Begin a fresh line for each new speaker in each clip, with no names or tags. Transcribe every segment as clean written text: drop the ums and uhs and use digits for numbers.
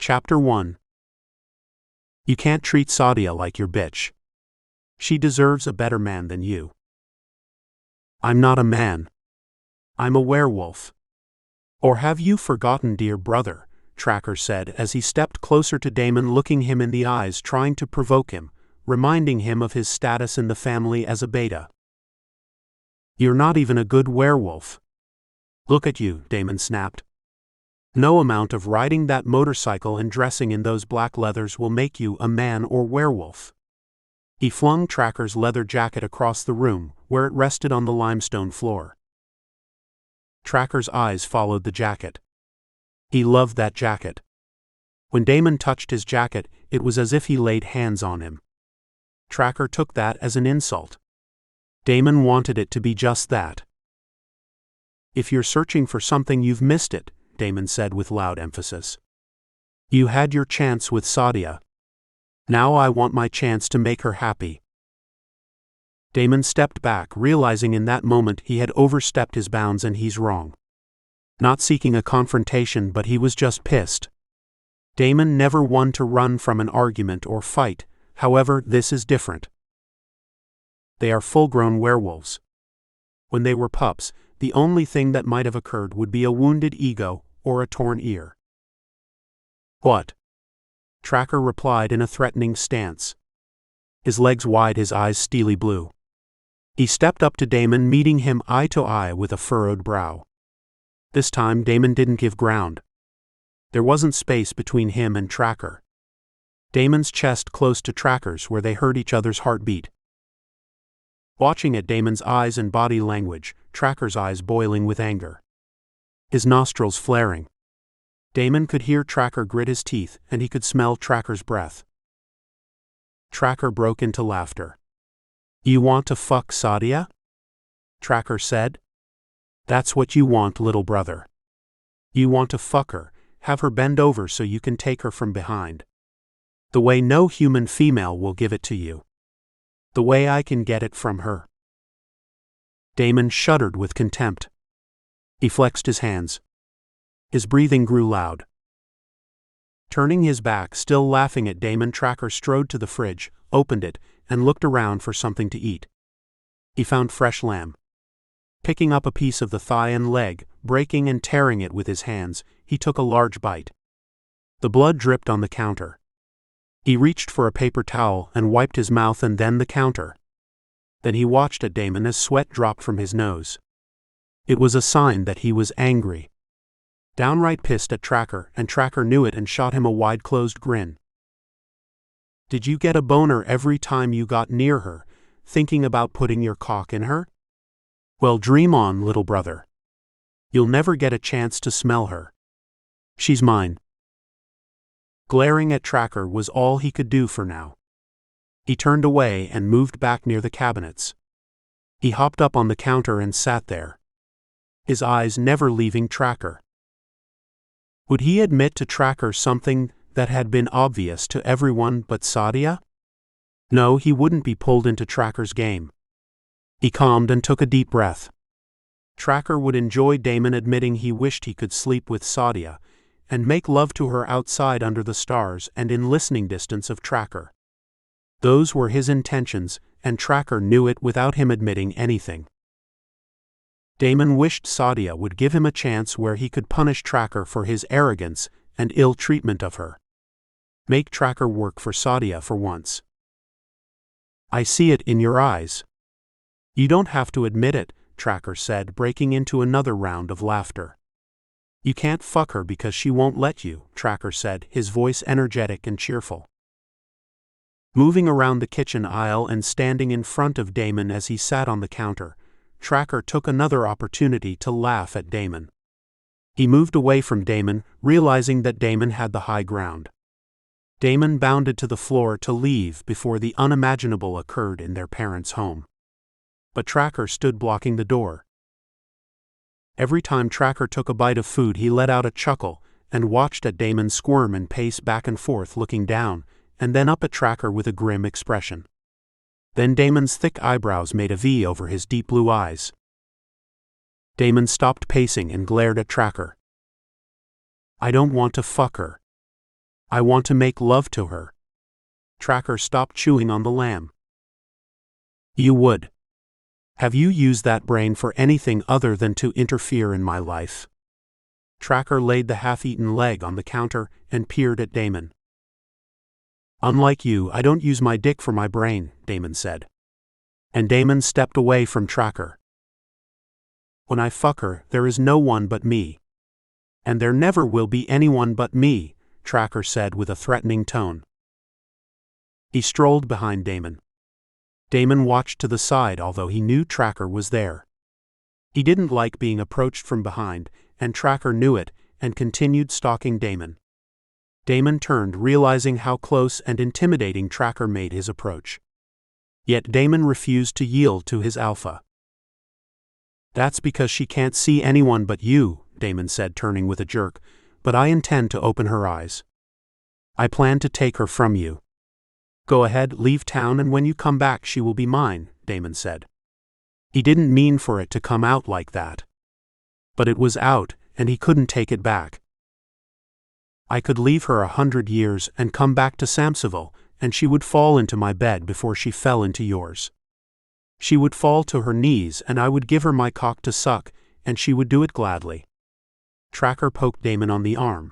Chapter 1. You can't treat Sadia like your bitch. She deserves a better man than you. I'm not a man. I'm a werewolf. Or have you forgotten, dear brother? Tracker said as he stepped closer to Damon, looking him in the eyes, trying to provoke him, reminding him of his status in the family as a beta. You're not even a good werewolf. Look at you, Damon snapped. No amount of riding that motorcycle and dressing in those black leathers will make you a man or werewolf. He flung Tracker's leather jacket across the room, where it rested on the limestone floor. Tracker's eyes followed the jacket. He loved that jacket. When Damon touched his jacket, it was as if he laid hands on him. Tracker took that as an insult. Damon wanted it to be just that. If you're searching for something, you've missed it, Damon said with loud emphasis. You had your chance with Sadia. Now I want my chance to make her happy. Damon stepped back, realizing in that moment he had overstepped his bounds and he's wrong. Not seeking a confrontation, but he was just pissed. Damon never one to run from an argument or fight, however, this is different. They are full-grown werewolves. When they were pups, the only thing that might have occurred would be a wounded ego or a torn ear. What? Tracker replied in a threatening stance. His legs wide, his eyes steely blue. He stepped up to Damon, meeting him eye to eye with a furrowed brow. This time Damon didn't give ground. There wasn't space between him and Tracker. Damon's chest close to Tracker's, where they heard each other's heartbeat. Watching at Damon's eyes and body language, Tracker's eyes boiling with anger. His nostrils flaring. Damon could hear Tracker grit his teeth, and he could smell Tracker's breath. Tracker broke into laughter. You want to fuck Sadia? Tracker said. That's what you want, little brother. You want to fuck her, have her bend over so you can take her from behind. The way no human female will give it to you. The way I can get it from her. Damon shuddered with contempt. He flexed his hands. His breathing grew loud. Turning his back, still laughing at Damon, Tracker strode to the fridge, opened it, and looked around for something to eat. He found fresh lamb. Picking up a piece of the thigh and leg, breaking and tearing it with his hands, he took a large bite. The blood dripped on the counter. He reached for a paper towel and wiped his mouth and then the counter. Then he watched at Damon as sweat dropped from his nose. It was a sign that he was angry. Downright pissed at Tracker, and Tracker knew it and shot him a wide-closed grin. Did you get a boner every time you got near her, thinking about putting your cock in her? Well, dream on, little brother. You'll never get a chance to smell her. She's mine. Glaring at Tracker was all he could do for now. He turned away and moved back near the cabinets. He hopped up on the counter and sat there. His eyes never leaving Tracker. Would he admit to Tracker something that had been obvious to everyone but Sadia? No, he wouldn't be pulled into Tracker's game. He calmed and took a deep breath. Tracker would enjoy Damon admitting he wished he could sleep with Sadia, and make love to her outside under the stars and in listening distance of Tracker. Those were his intentions, and Tracker knew it without him admitting anything. Damon wished Sadia would give him a chance where he could punish Tracker for his arrogance and ill treatment of her. Make Tracker work for Sadia for once. I see it in your eyes. You don't have to admit it, Tracker said, breaking into another round of laughter. You can't fuck her because she won't let you, Tracker said, his voice energetic and cheerful. Moving around the kitchen aisle and standing in front of Damon as he sat on the counter, Tracker took another opportunity to laugh at Damon. He moved away from Damon, realizing that Damon had the high ground. Damon bounded to the floor to leave before the unimaginable occurred in their parents' home. But Tracker stood blocking the door. Every time Tracker took a bite of food, he let out a chuckle and watched at Damon squirm and pace back and forth, looking down and then up at Tracker with a grim expression. Then Damon's thick eyebrows made a V over his deep blue eyes. Damon stopped pacing and glared at Tracker. I don't want to fuck her. I want to make love to her. Tracker stopped chewing on the lamb. You would. Have you used that brain for anything other than to interfere in my life? Tracker laid the half-eaten leg on the counter and peered at Damon. Unlike you, I don't use my dick for my brain, Damon said. And Damon stepped away from Tracker. When I fuck her, there is no one but me. And there never will be anyone but me, Tracker said with a threatening tone. He strolled behind Damon. Damon watched to the side although he knew Tracker was there. He didn't like being approached from behind, and Tracker knew it, and continued stalking Damon. Damon turned, realizing how close and intimidating Tracker made his approach. Yet Damon refused to yield to his alpha. That's because she can't see anyone but you, Damon said, turning with a jerk, but I intend to open her eyes. I plan to take her from you. Go ahead, leave town, and when you come back she will be mine, Damon said. He didn't mean for it to come out like that. But it was out, and he couldn't take it back. I could leave her 100 years and come back to Samsaville, and she would fall into my bed before she fell into yours. She would fall to her knees and I would give her my cock to suck, and she would do it gladly. Tracker poked Damon on the arm.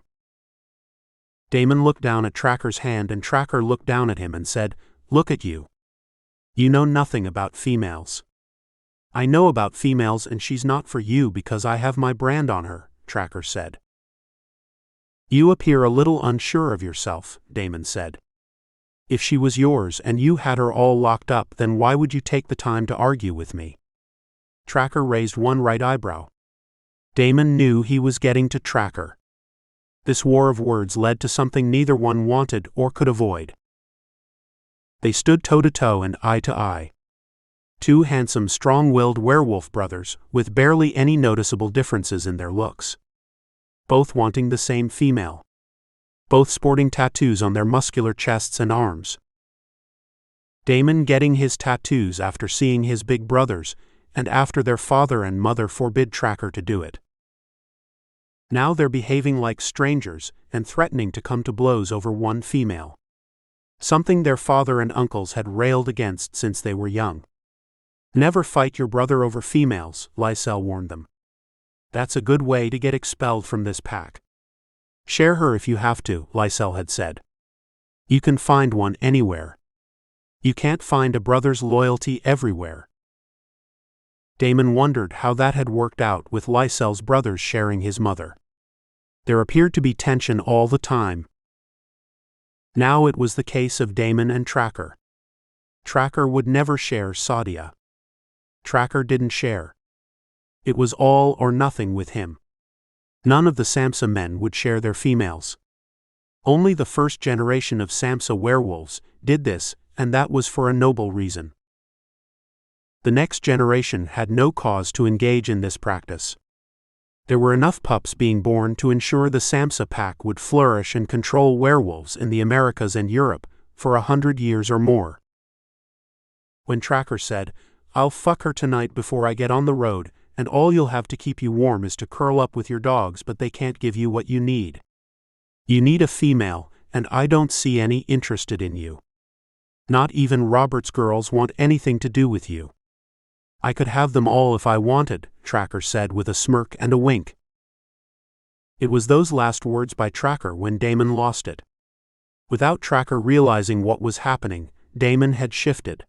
Damon looked down at Tracker's hand and Tracker looked down at him and said, "Look at you. You know nothing about females." "I know about females and she's not for you because I have my brand on her," Tracker said. "You appear a little unsure of yourself," Damon said. "If she was yours and you had her all locked up, then why would you take the time to argue with me?" Tracker raised one right eyebrow. Damon knew he was getting to Tracker. This war of words led to something neither one wanted or could avoid. They stood toe-to-toe and eye-to-eye. Two handsome, strong-willed werewolf brothers, with barely any noticeable differences in their looks. Both wanting the same female. Both sporting tattoos on their muscular chests and arms. Damon getting his tattoos after seeing his big brothers, and after their father and mother forbid Tracker to do it. Now they're behaving like strangers and threatening to come to blows over one female. Something their father and uncles had railed against since they were young. "Never fight your brother over females," Lycell warned them. "That's a good way to get expelled from this pack." "Share her if you have to," Lycell had said. "You can find one anywhere. You can't find a brother's loyalty everywhere." Damon wondered how that had worked out with Lycell's brothers sharing his mother. There appeared to be tension all the time. Now it was the case of Damon and Tracker. Tracker would never share Sadia. Tracker didn't share. It was all or nothing with him. None of the Samsa men would share their females. Only the first generation of Samsa werewolves did this, and that was for a noble reason. The next generation had no cause to engage in this practice. There were enough pups being born to ensure the Samsa pack would flourish and control werewolves in the Americas and Europe for 100 years or more. When Tracker said, "I'll fuck her tonight before I get on the road, and all you'll have to keep you warm is to curl up with your dogs, but they can't give you what you need. You need a female, and I don't see any interested in you. Not even Robert's girls want anything to do with you. I could have them all if I wanted," Tracker said with a smirk and a wink. It was those last words by Tracker when Damon lost it. Without Tracker realizing what was happening, Damon had shifted.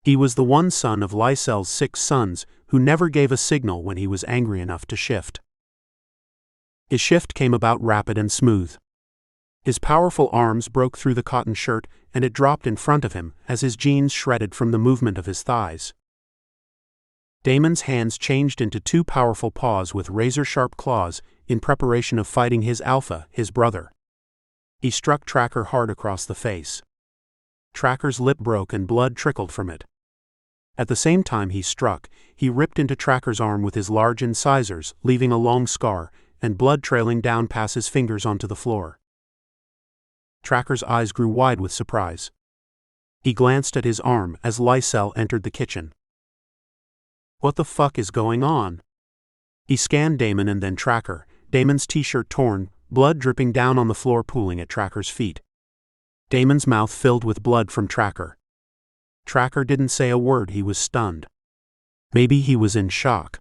He was the one son of Lycell's 6 sons who never gave a signal when he was angry enough to shift. His shift came about rapid and smooth. His powerful arms broke through the cotton shirt and it dropped in front of him as his jeans shredded from the movement of his thighs. Damon's hands changed into 2 powerful paws with razor-sharp claws in preparation of fighting his alpha, his brother. He struck Tracker hard across the face. Tracker's lip broke and blood trickled from it. At the same time he struck, he ripped into Tracker's arm with his large incisors, leaving a long scar, and blood trailing down past his fingers onto the floor. Tracker's eyes grew wide with surprise. He glanced at his arm as Lycell entered the kitchen. "What the fuck is going on?" He scanned Damon and then Tracker, Damon's t-shirt torn, blood dripping down on the floor, pooling at Tracker's feet. Damon's mouth filled with blood from Tracker. Tracker didn't say a word. He was stunned. Maybe he was in shock.